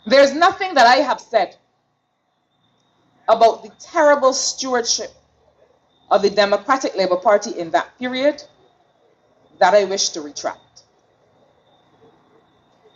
There's nothing that I have said about the terrible stewardship of the Democratic Labour Party in that period that I wish to retract.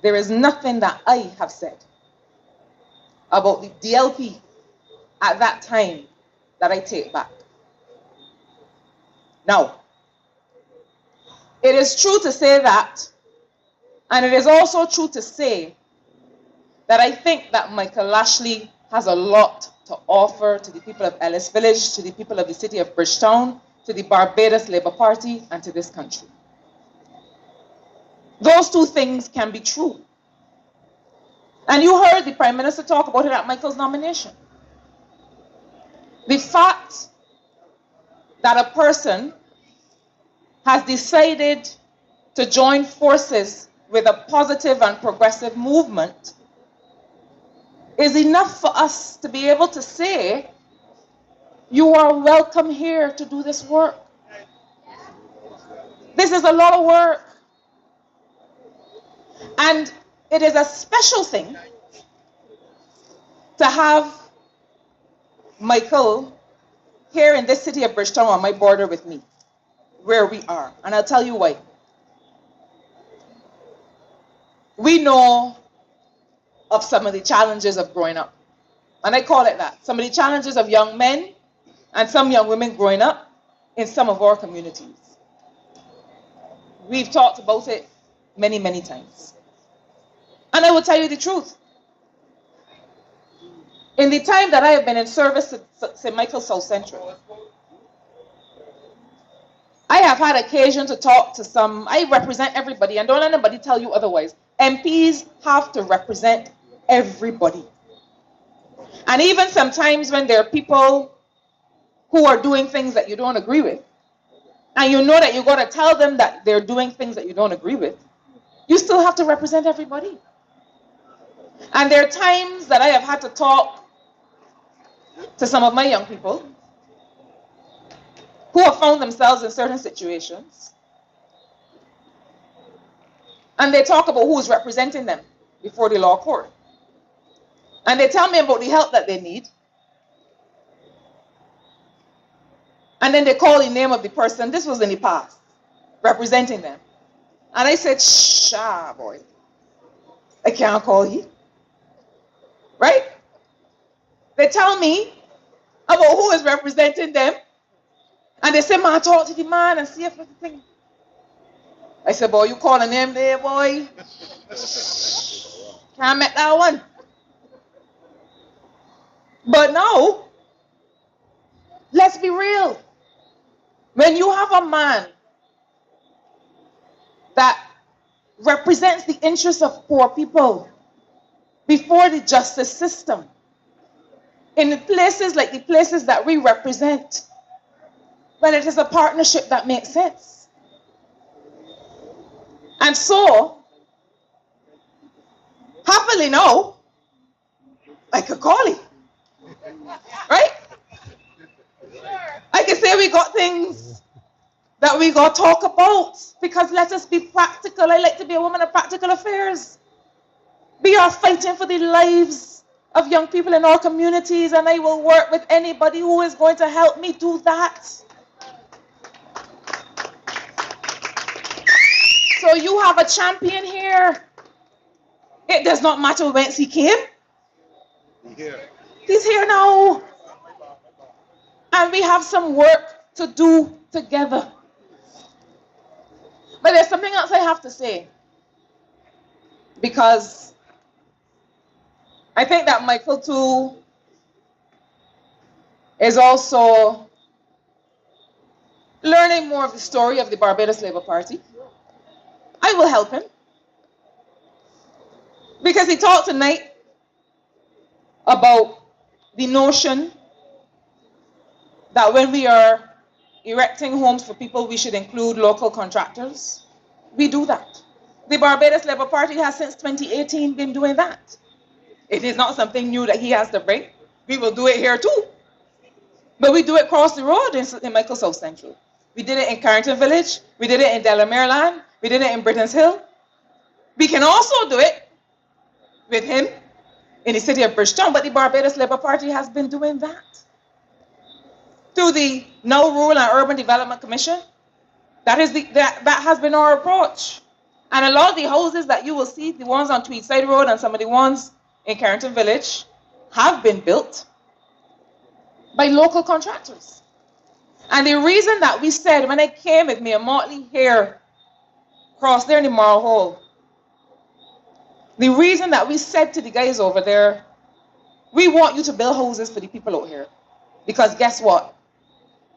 There is nothing that I have said about the DLP at that time that I take back. Now, it is true to say that, and it is also true to say that I think that Michael Lashley has a lot to offer to the people of Ellis Village, to the people of the city of Bridgetown, to the Barbados Labour Party, and to this country. Those two things can be true. And you heard the Prime Minister talk about it at Michael's nomination. The fact that a person has decided to join forces with a positive and progressive movement is enough for us to be able to say, you are welcome here to do this work. This is a lot of work. And it is a special thing to have Michael here in this city of Bridgetown on my border with me, where we are. And I'll tell you why. We know of some of the challenges of growing up. And I call it that. Some of the challenges of young men and some young women growing up in some of our communities. We've talked about it many, many times. And I will tell you the truth. In the time that I have been in service to St. Michael South Central, I have had occasion to talk to some, I represent everybody, and don't let anybody tell you otherwise. MPs have to represent everybody. And even sometimes when there are people who are doing things that you don't agree with, and you know that you got to tell them that they're doing things that you don't agree with, you still have to represent everybody. And there are times that I have had to talk to some of my young people who have found themselves in certain situations. And they talk about who is representing them before the law court. And they tell me about the help that they need. And then they call the name of the person, this was in the past, representing them. And I said, "Sha, boy, I can't call you." Right? They tell me about who is representing them. And they say, "Man, talk to the man and see if everything." I said, "Boy, you call a name there, boy. Can't make that one." But no, let's be real. When you have a man that represents the interests of poor people before the justice system, in the places like the places that we represent, well, it is a partnership that makes sense. And so, happily now, I could call him. Right? I can say we got things that we got to talk about, because let us be practical. I like to be a woman of practical affairs. We are fighting for the lives of young people in our communities, and I will work with anybody who is going to help me do that. So you have a champion here. It does not matter whence he came. He's here now. And we have some work to do together. But there's something else I have to say. Because I think that Michael too is also learning more of the story of the Barbados Labour Party. I will help him. Because he talked tonight about the notion that when we are erecting homes for people, we should include local contractors. We do that. The Barbados Labour Party has since 2018 been doing that. It is not something new that he has to bring. We will do it here too. But we do it across the road in Michael South Central. We did it in Carrington Village. We did it in Delamere Land. We did it in Britain's Hill. We can also do it with him in the city of Bridgetown, but the Barbados Labour Party has been doing that. Through the now Rural and Urban Development Commission, that has been our approach. And a lot of the houses that you will see, the ones on Tweedside Road and some of the ones in Carrington Village, have been built by local contractors. And the reason that we said, when I came with me a motley hair across there in the Moral Hall, the reason that we said to the guys over there, we want you to build houses for the people out here. Because guess what?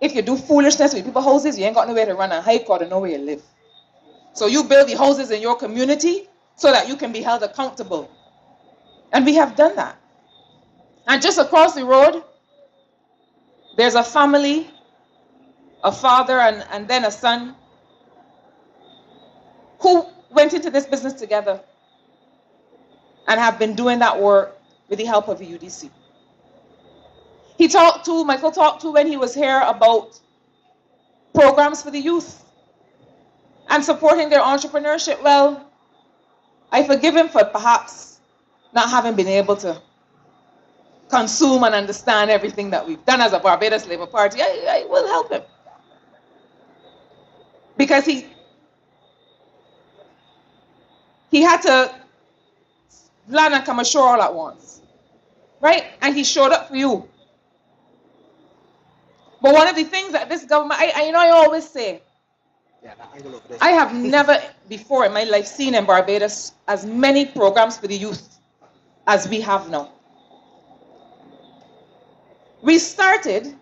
If you do foolishness with people's houses, you ain't got nowhere to run a high court or nowhere to live. So you build the houses in your community so that you can be held accountable. And we have done that. And just across the road, there's a family, a father and then a son, who went into this business together and have been doing that work with the help of the UDC. Michael talked to when he was here about programs for the youth and supporting their entrepreneurship. Well, I forgive him for perhaps not having been able to consume and understand everything that we've done as a Barbados Labour Party. I will help him. Because he had to land and come ashore all at once. Right? And he showed up for you. But one of the things that this government, I always say, I have never before in my life seen in Barbados as many programs for the youth as we have now. We started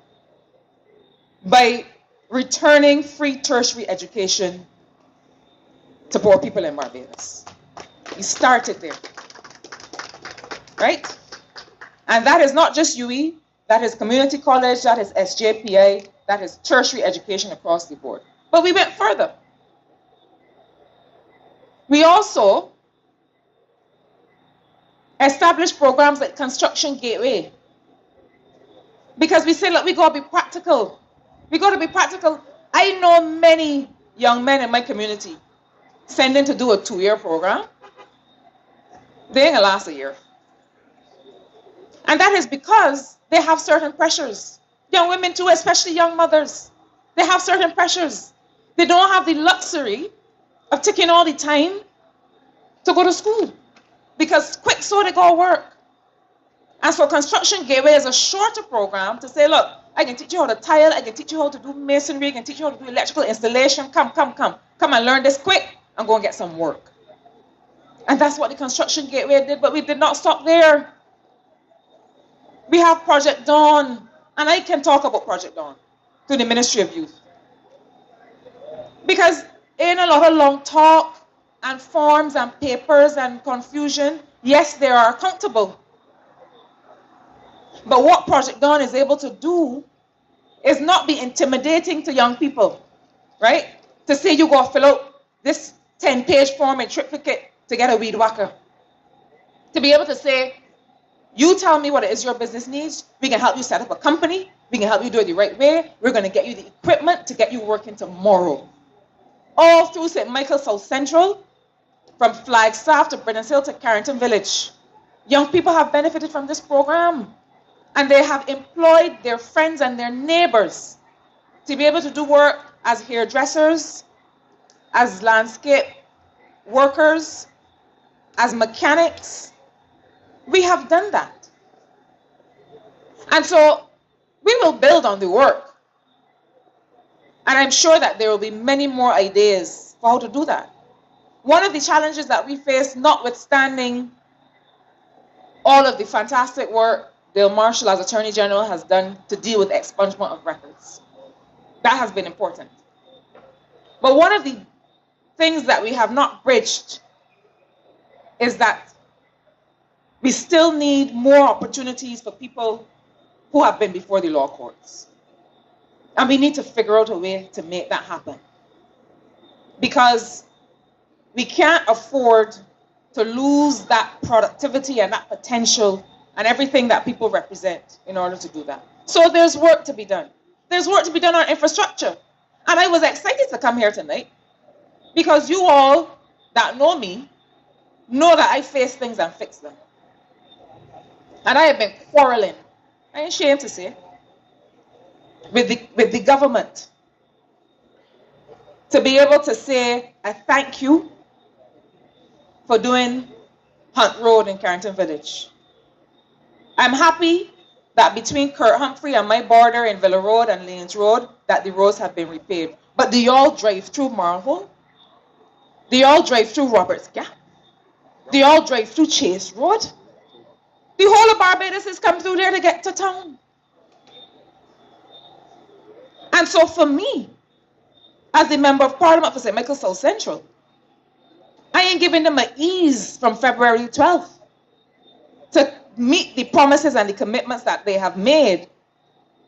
by returning free tertiary education to poor people in Barbados. We started there. Right? And that is not just UE, that is community college, that is SJPI, that is tertiary education across the board. But we went further. We also established programs like Construction Gateway. Because we say, look, we got to be practical. We got to be practical. I know many young men in my community sending to do a 2-year program. They ain't gonna last a year. And that is because they have certain pressures. Young women too, especially young mothers. They have certain pressures. They don't have the luxury of taking all the time to go to school. Because quick so they go work. And so Construction Gateway is a shorter program to say, look, I can teach you how to tile, I can teach you how to do masonry, I can teach you how to do electrical installation. Come and learn this quick and go and get some work. And that's what the Construction Gateway did, but we did not stop there. We have Project Dawn, and I can talk about Project Dawn through the Ministry of Youth. Because in a lot of long talk and forms and papers and confusion, yes, they are accountable. But what Project Dawn is able to do is not be intimidating to young people, right? To say you go fill out this 10-page form in triplicate to get a weed whacker. To be able to say, you tell me what it is your business needs, we can help you set up a company, we can help you do it the right way, we're going to get you the equipment to get you working tomorrow. All through St. Michael South Central, from Flagstaff to Brennan's Hill to Carrington Village. Young people have benefited from this program. And they have employed their friends and their neighbors to be able to do work as hairdressers, as landscape workers, as mechanics. We have done that. And so we will build on the work. And I'm sure that there will be many more ideas for how to do that. One of the challenges that we face, notwithstanding all of the fantastic work Dale Marshall, as Attorney General, has done to deal with expungement of records. That has been important. But one of the things that we have not bridged is that we still need more opportunities for people who have been before the law courts. And we need to figure out a way to make that happen. Because we can't afford to lose that productivity and that potential and everything that people represent in order to do that. So there's work to be done. There's work to be done on infrastructure. And I was excited to come here tonight because you all that know me know that I face things and fix them. And I have been quarreling, I ain't ashamed to say, with the government to be able to say a thank you for doing Hunt Road in Carrington Village. I'm happy that between Kurt Humphrey and my border in Villa Road and Lanes Road, that the roads have been repaved. But do y'all drive through Marlhole? Do y'all drive through Roberts Gap? Do y'all drive through Chase Road? The whole of Barbados has come through there to get to town. And so for me, as the Member of Parliament for St. Michael South Central, I ain't giving them an ease from February 12th to meet the promises and the commitments that they have made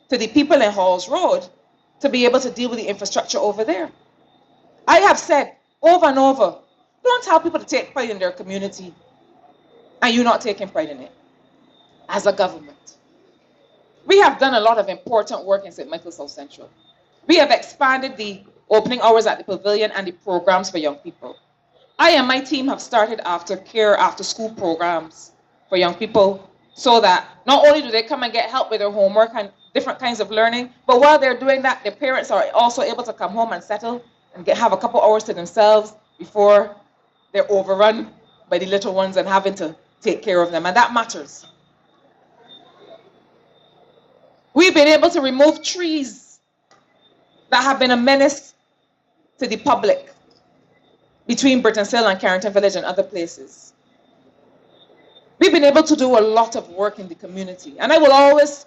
to the people in Halls Road to be able to deal with the infrastructure over there. I have said over and over, don't tell people to take pride in their community and you're not taking pride in it as a government. We have done a lot of important work in St. Michael South Central. We have expanded the opening hours at the pavilion and the programs for young people. I and my team have started after-care, after-school programs for young people so that not only do they come and get help with their homework and different kinds of learning, but while they're doing that, their parents are also able to come home and settle and have a couple hours to themselves before they're overrun by the little ones and having to take care of them, and that matters. We've been able to remove trees that have been a menace to the public between Britainsill and Carrington Village and other places. We've been able to do a lot of work in the community, and I will always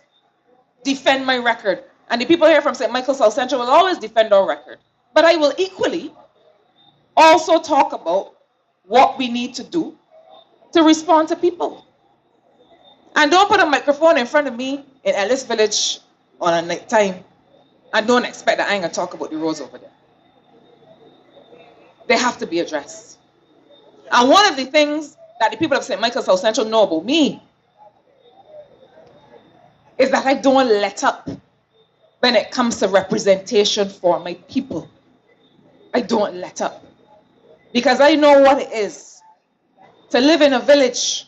defend my record, and the people here from St. Michael South Central will always defend our record. But I will equally also talk about what we need to do to respond to people. And don't put a microphone in front of me in Ellis Village on a night time and don't expect that I ain't gonna talk about the roads over there. They have to be addressed. And one of the things that the people of St. Michael South Central know about me is that I don't let up when it comes to representation for my people. I don't let up. Because I know what it is to live in a village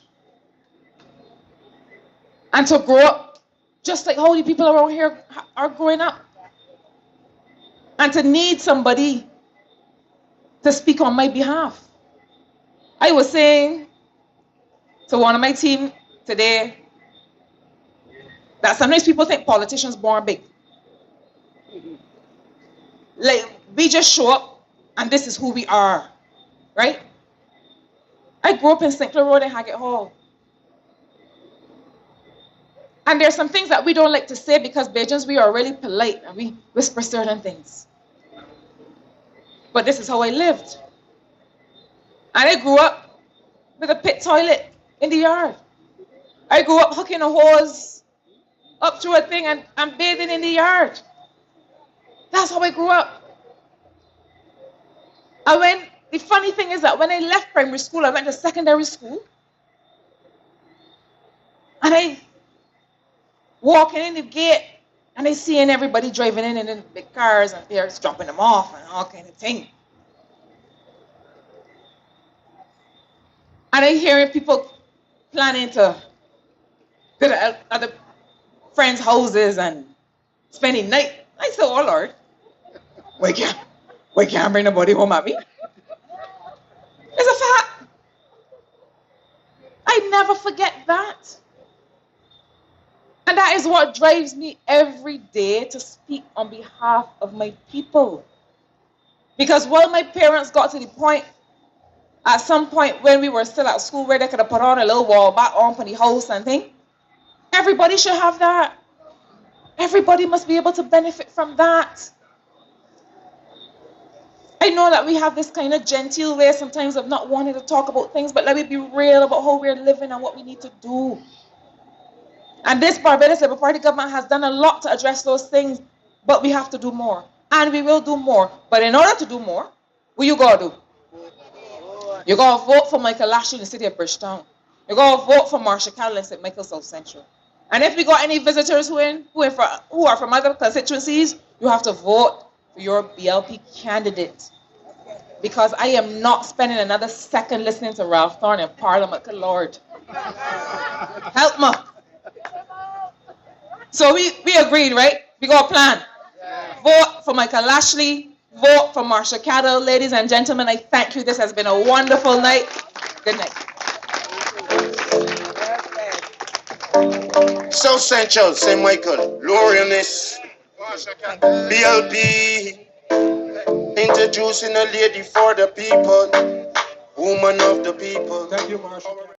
and to grow up just like how the people around here are growing up. And to need somebody to speak on my behalf. I was saying to one of my team today that sometimes people think politicians born big. Like, we just show up and this is who we are, right? I grew up in St. Clair Road and Haggett Hall. And there's some things that we don't like to say because Bajans, we are really polite and we whisper certain things. But this is how I lived. And I grew up with a pit toilet in the yard. I grew up hooking a hose up to a thing and bathing in the yard. That's how I grew up. And the funny thing is that when I left primary school, I went to secondary school. And I walking in the gate and I seeing everybody driving in the big cars and they're dropping them off and all kind of thing. And I hearing people planning to go to other friends' houses and spending night. I said, oh Lord, we can't bring nobody home at me. It's a fact. I never forget that. And that is what drives me every day to speak on behalf of my people. Because while my parents got to the point, at some point when we were still at school where they could have put on a little wall back on for the house and thing, everybody should have that. Everybody must be able to benefit from that. I know that we have this kind of genteel way sometimes of not wanting to talk about things, but let me be real about how we're living and what we need to do. And this Barbados Labour Party government has done a lot to address those things, but we have to do more. And we will do more. But in order to do more, what you got to do? You got to vote for Michael Lashley in the city of Bridgetown. You got to vote for Marsha Caddle in St. Michael South Central. And if we got any visitors who are from other constituencies, you have to vote for your BLP candidate. Because I am not spending another second listening to Ralph Thorne in Parliament. Good Lord. Help me. So we agreed, right? We got a plan. Vote for Michael Lashley. Vote for Marsha Caddle. Ladies and gentlemen, I thank you. This has been a wonderful night. Good night. South Central, St. Michael, Lorionis, BLP, introducing a lady for the people, woman of the people. Thank you, Marsha.